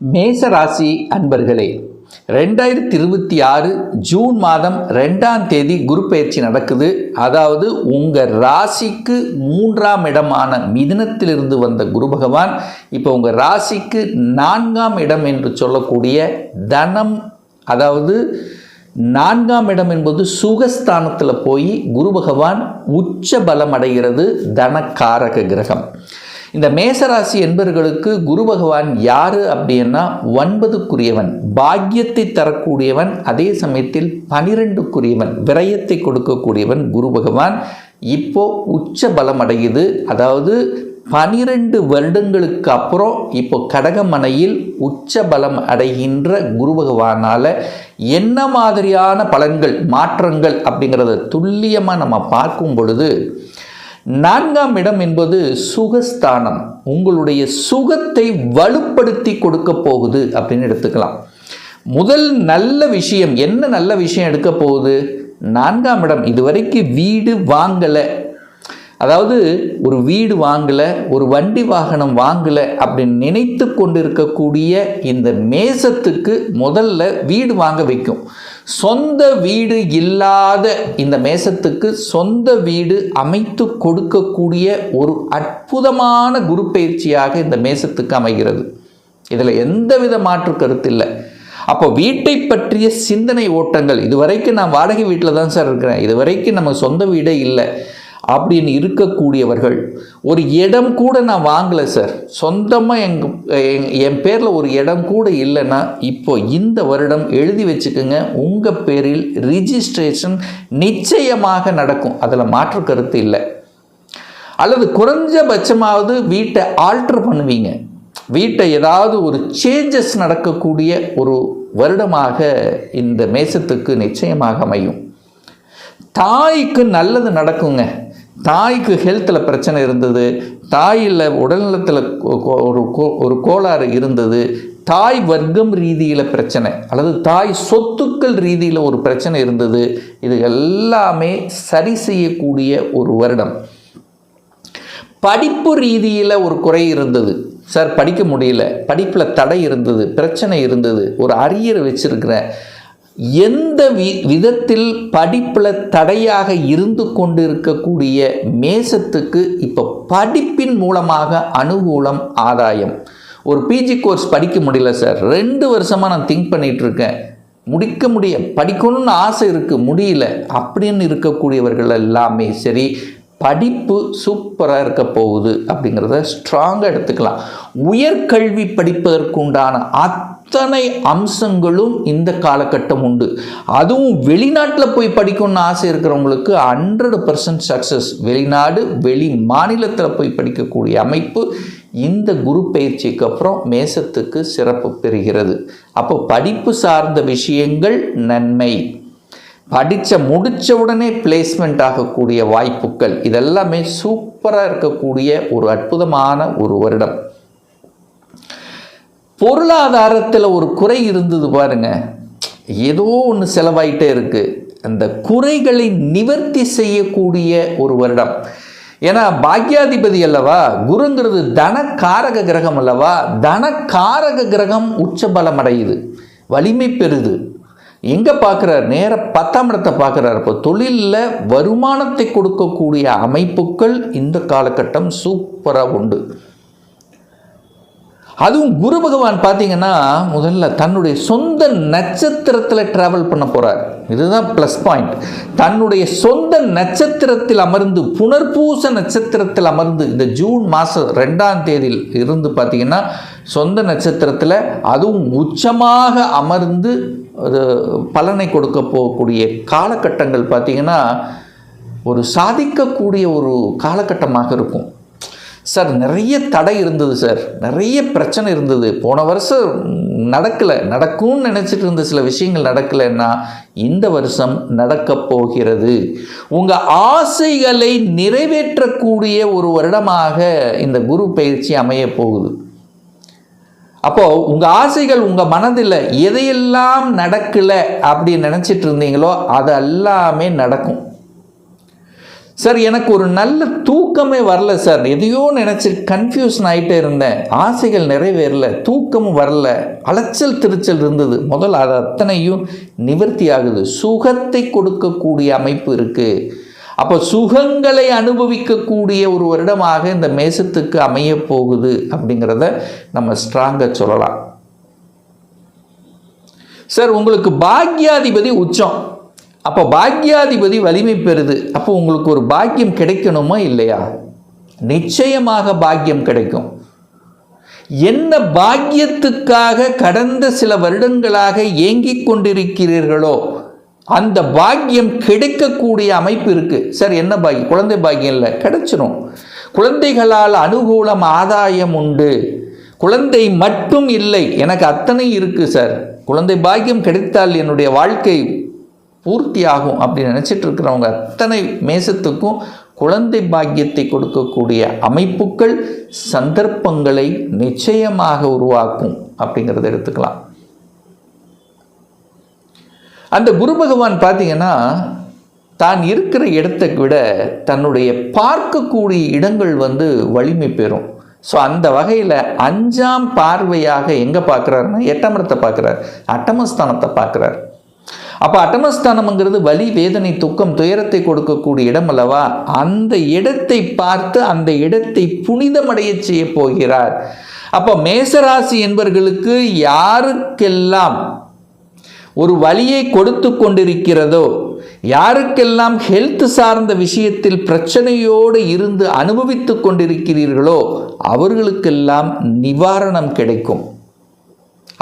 மேசராசி அன்பர்களே, 2026 ஜூன் மாதம் 2ஆம் தேதி குரு பயிற்சி நடக்குது. அதாவது உங்கள் ராசிக்கு 3ஆம் இடமான மிதுனத்திலிருந்து வந்த குரு பகவான் இப்போ உங்கள் ராசிக்கு 4ஆம் இடம் என்று சொல்லக்கூடிய தனம், அதாவது 4ஆம் இடம் என்பது சுகஸ்தானத்தில் போய் குரு பகவான் உச்ச பலம் அடைகிறது. தனக்காரக கிரகம். இந்த மேசராசி என்பவர்களுக்கு குரு பகவான் யாரு அப்படின்னா 9க்குரியவன், பாக்கியத்தை தரக்கூடியவன், அதே சமயத்தில் 12க்குரியவன், விரயத்தை கொடுக்கக்கூடியவன் குரு பகவான் இப்போ உச்ச பலம் அடையுது. அதாவது 12 வருடங்களுக்கு அப்புறம் இப்போ கடகமனையில் உச்ச பலம் அடைகின்ற குரு பகவானால் என்ன மாதிரியான பலன்கள், மாற்றங்கள் அப்படிங்கிறத துல்லியமாக நம்ம பார்க்கும் பொழுது, 4ஆம் இடம் என்பது சுகஸ்தானம். உங்களுடைய சுகத்தை வலுப்படுத்தி கொடுக்க போகுது அப்படின்னு எடுத்துக்கலாம். முதல் நல்ல விஷயம் என்ன? நல்ல விஷயம் எடுக்க போகுது 4ஆம் இடம். இதுவரைக்கும் வீடு வாங்கலை, அதாவது ஒரு வீடு வாங்கலை, ஒரு வண்டி வாகனம் வாங்கலை அப்படின்னு நினைத்து கொண்டிருக்கக்கூடிய இந்த மேசத்துக்கு முதல்ல வீடு வாங்க வைக்கும். சொந்த வீடு இல்லாத இந்த மேசத்துக்கு சொந்த வீடு அமைத்து கொடுக்கக்கூடிய ஒரு அற்புதமான குரு பயிற்சியாக இந்த மேசத்துக்கு அமைகிறது. இதில் எந்தவித மாற்று கருத்து இல்லை. அப்போ வீட்டை பற்றிய சிந்தனை ஓட்டங்கள், இதுவரைக்கும் நான் வாடகை வீட்டில் தான் சார் இருக்கிறேன், இதுவரைக்கும் நம்ம சொந்த வீடே இல்லை அப்படின்னு இருக்கக்கூடியவர்கள், ஒரு இடம் கூட நான் வாங்கலை சார், சொந்தமாக என் பேரில் ஒரு இடம் கூட இல்லைன்னா இப்போ இந்த வருடம் எழுதி வச்சுக்கோங்க, உங்கள் பேரில் ரிஜிஸ்ட்ரேஷன் நிச்சயமாக நடக்கும். அதில் மாற்று கருத்து இல்லை. அல்லது குறைஞ்சபட்சமாவது வீட்டை ஆல்ட்ரு பண்ணுவீங்க, வீட்டை ஏதாவது ஒரு சேஞ்சஸ் நடக்கக்கூடிய ஒரு வருடமாக இந்த மேசத்துக்கு நிச்சயமாக அமையும். தாய்க்கு நல்லது நடக்குங்க. தாய்க்கு ஹெல்த்தில் பிரச்சனை இருந்தது, தாயில் உடல்நலத்தில் ஒரு கோளாறு இருந்தது, தாய் வர்க்கம் ரீதியில் பிரச்சனை, அல்லது தாய் சொத்துக்கள் ரீதியில் ஒரு பிரச்சனை இருந்தது. இது எல்லாமே சரி செய்யக்கூடிய ஒரு வருடம். படிப்பு ரீதியில் ஒரு குறை இருந்தது சார், படிக்க முடியல, படிப்பில் தடை இருந்தது, பிரச்சனை இருந்தது, ஒரு அரியர் வச்சிருக்கிறேன், எந்த விதத்தில் படிப்பில் தடையாக இருந்து கொண்டு இருக்கக்கூடிய மேசத்துக்கு இப்போ படிப்பின் மூலமாக அனுகூலம், ஆதாயம். ஒரு பிஜி கோர்ஸ் படிக்க முடியல சார், 2 வருஷமாக நான் திங்க் பண்ணிகிட்டு இருக்கேன், படிக்கணும்னு ஆசை இருக்குது, முடியல அப்படின்னு இருக்கக்கூடியவர்கள் எல்லாமே சரி, படிப்பு சூப்பராக இருக்க போகுது அப்படிங்கிறத ஸ்ட்ராங்காக எடுத்துக்கலாம். உயர்கல்வி படிப்பதற்குண்டான அத்தனை அம்சங்களும் இந்த காலகட்டம் உண்டு. அதுவும் வெளிநாட்டில் போய் படிக்கணும்னு ஆசை இருக்கிறவங்களுக்கு 100% சக்ஸஸ். வெளிநாடு, வெளி மாநிலத்தில் போய் படிக்கக்கூடிய அமைப்பு இந்த குரு பயிற்சிக்கு அப்புறம் மேசத்துக்கு சிறப்பு பெறுகிறது. அப்போ படிப்பு சார்ந்த விஷயங்கள் நன்மை, முடித்த உடனே பிளேஸ்மெண்ட் ஆகக்கூடிய வாய்ப்புகள், இதெல்லாமே சூப்பராக இருக்கக்கூடிய ஒரு அற்புதமான ஒரு வருடம். பொருளாதாரத்தில் ஒரு குறை இருந்தது பாருங்க, ஏதோ ஒன்று செலவாயிட்டே இருக்கு. அந்த குறைகளை நிவர்த்தி செய்யக்கூடிய ஒரு வருடம். ஏன்னா பாக்யாதிபதி அல்லவா, குருங்கிறது தனக்காரக கிரகம் அல்லவா, தனக்காரக கிரகம் உச்சபலம் அடையுது, வலிமை பெறுது. எங்கே பார்க்குறார்? நேர 10ஆம் இடத்தை பார்க்குறார். இப்போ தொழிலில் வருமானத்தை கொடுக்கக்கூடிய அமைப்புகள் இந்த காலகட்டம் சூப்பராக உண்டு. அதுவும் குரு பகவான் பார்த்தீங்கன்னா முதல்ல தன்னுடைய சொந்த நட்சத்திரத்தில் ட்ராவல் பண்ண போகிறார். இதுதான் ப்ளஸ் பாயிண்ட். தன்னுடைய சொந்த நட்சத்திரத்தில் அமர்ந்து, புனர்பூச நட்சத்திரத்தில் அமர்ந்து, இந்த ஜூன் மாதம் 2ஆம் தேதியில் இருந்து பார்த்தீங்கன்னா சொந்த நட்சத்திரத்தில், அதுவும் உச்சமாக அமர்ந்து அது பலனை கொடுக்க போகக்கூடிய காலகட்டங்கள் பார்த்திங்கன்னா ஒரு சாதிக்கக்கூடிய ஒரு காலகட்டமாக இருக்கும். சார் நிறைய தடை இருந்தது சார், நிறைய பிரச்சனை இருந்தது, போன வருஷம் நடக்கும்னு நினச்சிட்டு இருந்த சில விஷயங்கள் நடக்கலைன்னா இந்த வருஷம் நடக்க போகிறது. உங்கள் ஆசைகளை நிறைவேற்றக்கூடிய ஒரு வருடமாக இந்த குரு பயிற்சி அமைய போகுது. அப்போது உங்கள் ஆசைகள், உங்கள் மனதில் எதையெல்லாம் நடக்கலை அப்படின்னு நினச்சிட்டு இருந்தீங்களோ அது எல்லாமே நடக்கும். சார் எனக்கு ஒரு நல்ல தூக்கமே வரல சார், எதையோ நினச்சி கன்ஃபியூஷன் ஆகிட்டே இருந்தேன், ஆசைகள் நிறைவேறல, தூக்கமும் வரல, அலைச்சல் திருச்சல் இருந்தது. முதல்ல அது அத்தனையும் நிவர்த்தி ஆகுது. சுகத்தை கொடுக்கக்கூடிய அமைப்பு இருக்குது. அப்போ சுகங்களை அனுபவிக்கக்கூடிய ஒரு வருடமாக இந்த மேசத்துக்கு அமைய போகுது அப்படிங்கிறத நம்ம ஸ்ட்ராங்காக சொல்லலாம். சார் உங்களுக்கு பாக்யாதிபதி உச்சம், அப்போ பாக்யாதிபதி வலிமை பெறுது. அப்போ உங்களுக்கு ஒரு பாக்கியம் கிடைக்கணுமா இல்லையா? நிச்சயமாக பாக்கியம் கிடைக்கும். என்ன பாக்கியத்துக்காக கடந்த சில வருடங்களாக ஏங்கிக் கொண்டிருக்கிறீர்களோ அந்த பாக்கியம் கிடைக்கக்கூடிய அமைப்பு இருக்குது. சார் என்ன பாக்கியம்? குழந்தை பாக்கியம் இல்லை, கிடைச்சிடும். குழந்தைகளால் அனுகூலம் ஆதாயம் உண்டு. குழந்தை மட்டும் இல்லை, எனக்கு அத்தனை இருக்குது சார். குழந்தை பாக்கியம் கிடைத்தால் என்னுடைய வாழ்க்கை பூர்த்தி ஆகும் அப்படின்னு நினச்சிட்டு இருக்கிறவங்க அத்தனை மேசத்துக்கும் குழந்தை பாக்கியத்தை கொடுக்கக்கூடிய அமைப்புகள் சந்தர்ப்பங்களை நிச்சயமாக உருவாக்கும் அப்படிங்கிறத எடுத்துக்கலாம். அந்த குரு பகவான் பார்த்தீங்கன்னா தான் இருக்கிற இடத்தை விட தன்னுடைய பார்க்கக்கூடிய இடங்கள் வலிமை பெறும். ஸோ அந்த வகையில் 5ஆம் பார்வையாக எங்கே பார்க்குறாருன்னா 8ஆம் இடத்தை பார்க்குறார், அட்டமஸ்தானத்தை பார்க்குறார். அப்போ அட்டமஸ்தானம்ங்கிறது வலி, வேதனை, துக்கம், துயரத்தை கொடுக்கக்கூடிய இடம் அல்லவா? அந்த இடத்தை பார்த்து அந்த இடத்தை புனிதமடைய செய்ய போகிறார். அப்போ மேசராசி என்பவர்களுக்கு யாருக்கெல்லாம் ஒரு வலியை கொடுத்து கொண்டிருக்கிறதோ, யாருக்கெல்லாம் ஹெல்த் சார்ந்த விஷயத்தில் பிரச்சனையோடு இருந்து அனுபவித்து கொண்டிருக்கிறீர்களோ அவர்களுக்கெல்லாம் நிவாரணம் கிடைக்கும்.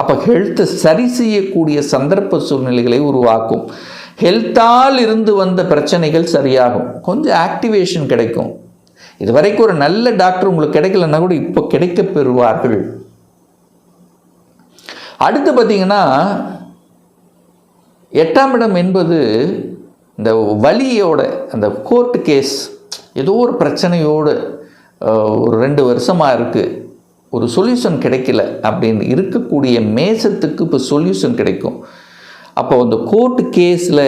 அப்போ ஹெல்த்தை சரி செய்யக்கூடிய சந்தர்ப்ப சூழ்நிலைகளை உருவாக்கும். ஹெல்த்தால் இருந்து வந்த பிரச்சனைகள் சரியாகும், கொஞ்சம் ஆக்டிவேஷன் கிடைக்கும். இதுவரைக்கும் ஒரு நல்ல டாக்டர் உங்களுக்கு கிடைக்கலன்னா கூட இப்போ கிடைக்க பெறுவார்கள். அடுத்து பார்த்தீங்கன்னா 8ஆம் இடம் என்பது இந்த வலியோட, அந்த கோர்ட்டு கேஸ், ஏதோ ஒரு பிரச்சனையோடு ஒரு 2 வருஷமாக இருக்குது, ஒரு சொல்யூஷன் கிடைக்கல அப்படின்னு இருக்கக்கூடிய மேசத்துக்கு இப்போ சொல்யூஷன் கிடைக்கும். அப்போ அந்த கோர்ட்டு கேஸில்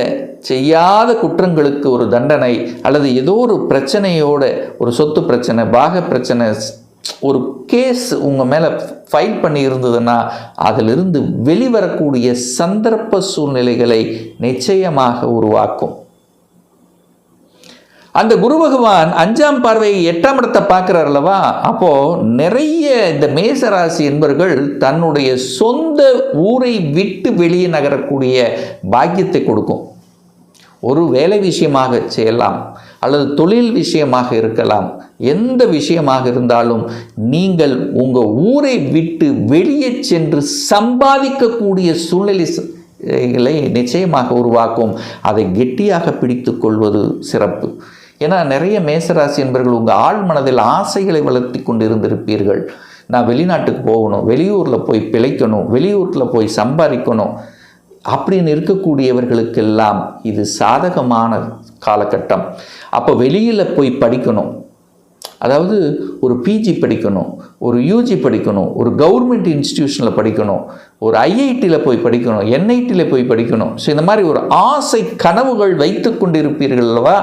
செய்யாத குற்றங்களுக்கு ஒரு தண்டனை, அல்லது ஏதோ ஒரு பிரச்சனையோட, ஒரு சொத்து பிரச்சனை, பாக பிரச்சனை, ஒரு கேஸ் உங்கள் மேலே ஃபைல் பண்ணி இருந்ததுன்னா அதிலிருந்து வெளிவரக்கூடிய சந்தர்ப்ப சூழ்நிலைகளை நிச்சயமாக உருவாக்கும். அந்த குரு பகவான் 5ஆம் பார்வை 8ஆம் இடத்தை பார்க்குறார் அல்லவா? அப்போது நிறைய இந்த மேசராசி என்பவர்கள் தன்னுடைய சொந்த ஊரை விட்டு வெளியே நகரக்கூடிய பாக்கியத்தை கொடுக்கும். ஒரு வேலை விஷயமாக செய்யலாம், அல்லது தொழில் விஷயமாக இருக்கலாம், எந்த விஷயமாக இருந்தாலும் நீங்கள் உங்கள் ஊரை விட்டு வெளியே சென்று சம்பாதிக்கக்கூடிய சூழ்நிலைகளை நிச்சயமாக உருவாக்கும். அதை கெட்டியாக பிடித்து கொள்வது சிறப்பு. ஏன்னா நிறைய மேசராசி என்பவர்கள் உங்கள் ஆழ் மனதில் ஆசைகளை வளர்த்தி கொண்டு இருந்திருப்பீர்கள். நான் வெளிநாட்டுக்கு போகணும், வெளியூரில் போய் பிழைக்கணும், வெளியூரில் போய் சம்பாதிக்கணும் அப்படின்னு இருக்கக்கூடியவர்களுக்கெல்லாம் இது சாதகமான காலகட்டம். அப்போ வெளியில் போய் படிக்கணும், அதாவது ஒரு பிஜி படிக்கணும், ஒரு யூஜி படிக்கணும், ஒரு கவர்மெண்ட் இன்ஸ்டிடியூஷனில் படிக்கணும், ஒரு ஐஐடியில் போய் படிக்கணும், என்ஐடியில் போய் படிக்கணும். ஸோ இந்த மாதிரி ஒரு ஆசை கனவுகள் வைத்து கொண்டிருப்பீர்கள் அல்லவா?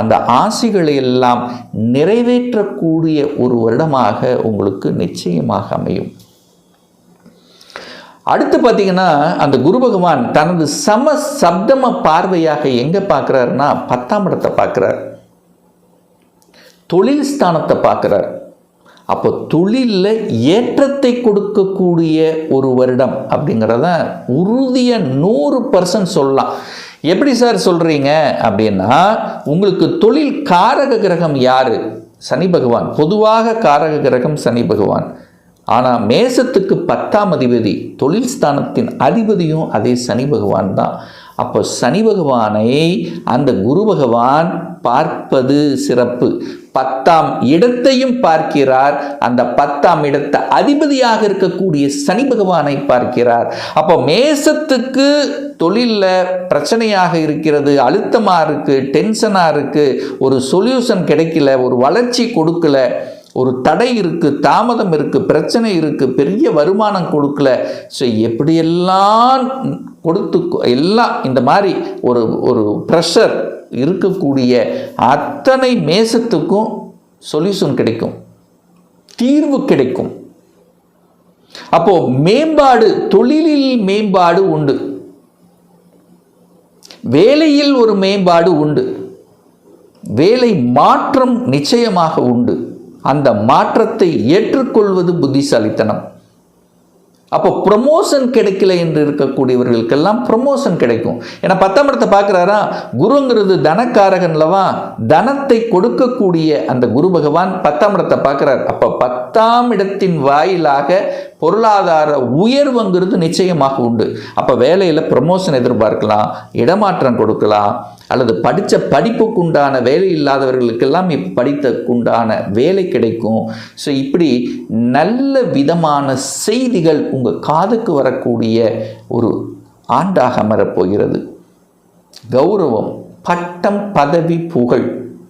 அந்த ஆசைகளை எல்லாம் நிறைவேற்றக்கூடிய ஒரு வருடமாக உங்களுக்கு நிச்சயமாக அமையும். அடுத்து பார்த்தீங்கன்னா அந்த குரு பகவான் தனது சப்தம பார்வையாக எங்கே பார்க்குறாருன்னா 10ஆம் இடத்தை பார்க்குறார், தொழில் ஸ்தானத்தை பார்க்குறார். அப்போ தொழிலில் ஏற்றத்தை கொடுக்கக்கூடிய ஒரு வருடம் அப்படிங்கிறத உறுதியாக 100% சொல்லலாம். எப்படி சார் சொல்கிறீங்க அப்படின்னா, உங்களுக்கு தொழில் காரக கிரகம் யார்? சனி பகவான். பொதுவாக காரக கிரகம் சனி பகவான். ஆனால் மேசத்துக்கு 10ஆம் அதிபதி, தொழில் ஸ்தானத்தின் அதிபதியும் அதே சனி பகவான் தான். அப்போ சனி பகவானை அந்த குரு பகவான் பார்ப்பது சிறப்பு. 10ஆம் இடத்தையும் பார்க்கிறார், அந்த 10ஆம் இடத்தை அதிபதியாக இருக்கக்கூடிய சனி பகவானை பார்க்கிறார். அப்போ மேசத்துக்கு தொழிலில் பிரச்சனையாக இருக்கிறது, அழுத்தமாக இருக்குது, டென்ஷனாக இருக்குது, ஒரு சொல்யூஷன் கிடைக்கல, ஒரு வளர்ச்சி கொடுக்கல, ஒரு தடை இருக்குது, தாமதம் இருக்குது, பிரச்சனை இருக்குது, பெரிய வருமானம் கொடுக்கல. ஸோ எப்படியெல்லாம் கொடுத்து எல்லாம் இந்த மாதிரி ஒரு ப்ரெஷர் இருக்கக்கூடிய அத்தனை மேசத்துக்கும் சொல்யூஷன் கிடைக்கும், தீர்வு கிடைக்கும். அப்போ மேம்பாடு, தொழிலில் மேம்பாடு உண்டு, வேலையில் ஒரு மேம்பாடு உண்டு, வேலை மாற்றம் நிச்சயமாக உண்டு. அந்த மாற்றத்தை ஏற்றுக்கொள்வது புத்திசாலித்தனம். அப்போ ப்ரமோஷன் கிடைக்கல என்று இருக்கக்கூடியவர்களுக்கெல்லாம் ப்ரமோஷன் கிடைக்கும். ஏன்னா 10ஆம் இடத்தை பார்க்குறாரா, குருங்கிறது தனக்காரகன்லவா, தனத்தை கொடுக்கக்கூடிய அந்த குரு பகவான் 10ஆம் இடத்தை பார்க்குறார். அப்போ 10ஆம் இடத்தின் வாயிலாக பொருளாதார உயர்வுங்கிறது நிச்சயமாக உண்டு. அப்போ வேலையில் ப்ரமோஷன் எதிர்பார்க்கலாம், இடமாற்றம் கொடுக்கலாம், அல்லது படித்த படிப்புக்குண்டான வேலை இல்லாதவர்களுக்கெல்லாம் படித்தக்குண்டான வேலை கிடைக்கும். ஸோ இப்படி நல்ல விதமான செய்திகள் உங்கள் காதுக்கு வரக்கூடிய ஒரு ஆண்டாக அமரப்போகிறது. கௌரவம், பட்டம், பதவி, புகழ்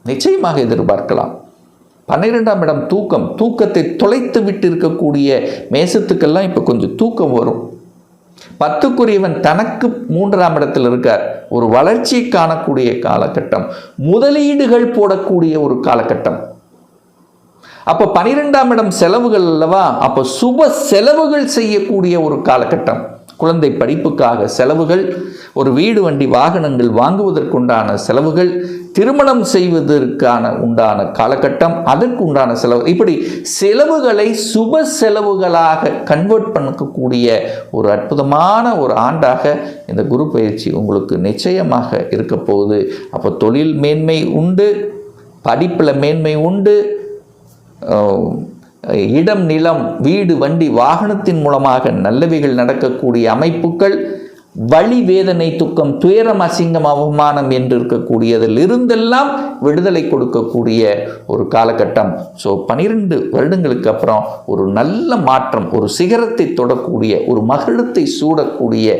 நிச்சயமாக எதிர்பார்க்கலாம். 12ஆம் இடம் தூக்கம், தூக்கத்தை தொலைத்து விட்டு இருக்கக்கூடிய மேசத்துக்கெல்லாம் இப்போ கொஞ்சம் தூக்கம் வரும். 10க்குரியவன் தனக்கு 3ஆம் இடத்தில் இருக்கார். ஒரு வளர்ச்சி காணக்கூடிய காலகட்டம், முதலீடுகள் போடக்கூடிய ஒரு காலகட்டம். அப்போ 12ஆம் இடம் செலவுகள் அல்லவா, அப்போ சுப செலவுகள் செய்யக்கூடிய ஒரு காலகட்டம். குழந்தை படிப்புக்காக செலவுகள், ஒரு வீடு வண்டி வாகனங்கள் வாங்குவதற்குண்டான செலவுகள், திருமணம் செய்வதற்கான உண்டான காலகட்டம், அதற்கு உண்டான செலவு, இப்படி செலவுகளை சுப செலவுகளாக கன்வெர்ட் பண்ணக்கூடிய ஒரு அற்புதமான ஒரு ஆண்டாக இந்த குரு பயிற்சி உங்களுக்கு நிச்சயமாக இருக்க போகுது. அப்போ தொழில் மேன்மை உண்டு, படிப்பில் மேன்மை உண்டு, இடம், நிலம், வீடு, வண்டி, வாகனத்தின் மூலமாக நல்லவைகள் நடக்கக்கூடிய அமைப்புகள், வலி, வேதனை, துக்கம், துயரம், அசிங்கம், அவமானம் என்று இருக்கக்கூடியதில் இருந்தெல்லாம் விடுதலை கொடுக்கக்கூடிய ஒரு காலகட்டம். ஸோ 12 வருடங்களுக்கு அப்புறம் ஒரு நல்ல மாற்றம், ஒரு சிகரத்தை தொடக்கூடிய, ஒரு மகிழத்தை சூடக்கூடிய,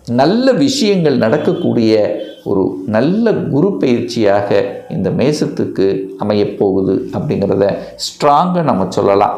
நல்ல விஷயங்கள் நடக்கக்கூடிய ஒரு நல்ல குரு பயிற்சியாக இந்த மேசத்துக்கு அமையப்போகுது அப்படிங்கிறத ஸ்ட்ராங்காக நம்ம சொல்லலாம்.